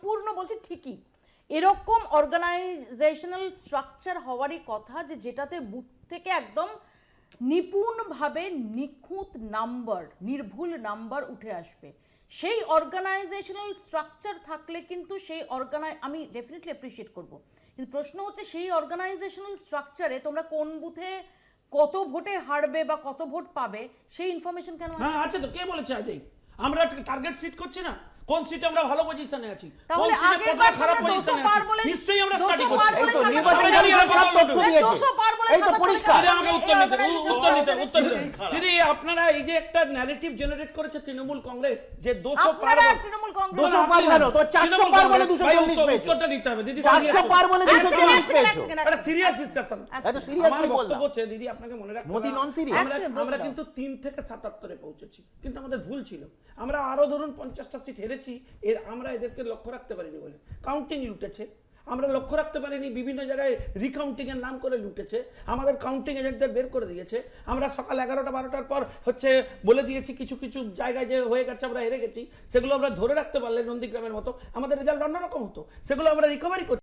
সম্পূর্ণ বলছি ঠিকই, এরকম অর্গানাইজেশনাল স্ট্রাকচার হওয়ারই কথা যে যেটাতে বুথ থেকে একদম নিপুণভাবে নিখুঁত নাম্বার, নির্ভুল নাম্বার উঠে আসবে। সেই অর্গানাইজেশনাল স্ট্রাকচার থাকলে কিন্তু সেই আমি ডেফিনেটলি অ্যাপ্রিসিয়েট করব, কিন্তু প্রশ্ন হচ্ছে সেই অর্গানাইজেশনাল স্ট্রাকচারে তোমরা কোন বুথে কত ভোটে হারবে বা কত ভোট পাবে সেই ইনফরমেশন কেন? হ্যাঁ আছে তো, কে বলেছে আজই? আমরা টার্গেট সিট করছি না, কোন সিটে আমরা ভালো পজিশনে আছি, কোন সিটে কত খারাপ পজিশনে আছি, নিশ্চয়ই আমরা স্টাডি করছি। এই তো নির্বাচনী সব তথ্য দিয়েছে, এই তো পরিষ্কার। আমাকে উত্তর দিতে দিদি, আপনারা এই যে একটা ন্যারেটিভ জেনারেট করেছে তৃণমূল কংগ্রেস যে 200 পার, 200 পার কেন? তো 400 পার বলে 240 পেয়েছো। উত্তরটা দিতে হবে দিদি, 400 পার বলে 240 পেয়েছো। এটা সিরিয়াস ডিসকাশন। এটা সিরিয়াসলি আমার বললাম। বক্তব্য হচ্ছে দিদি, আপনাকে মনে রাখতে মোদি নন সিরিয়াস। আমরা কিন্তু 3 থেকে 77 এ পৌঁছেছি, কিন্তু আমাদের ভুল ছিল। আমরা আরো ধরুন 50টা সিট হেরেছি, আমরা এদেরকে লক্ষ্য রাখতে পারিনি বলে। কাউন্টিং লুটেছে, আমরা লক্ষ্য রাখতে পারিনি, বিভিন্ন জায়গায় রিকাউন্টিং এর নাম করে লুটেছে, আমাদের কাউন্টিং এজেন্টদের বের করে দিয়েছে। আমরা সকাল 11টা 12টার পর হচ্ছে বলে দিয়েছি কিছু কিছু জায়গায় যে হয়ে গেছে আমরা হেরে গেছি, সেগুলো আমরা ধরে রাখতে পারলে নন্দীগ্রামের মতো আমাদের রেজাল্ট অন্যরকম হতো, সেগুলো আমরা রিকভারি করছি।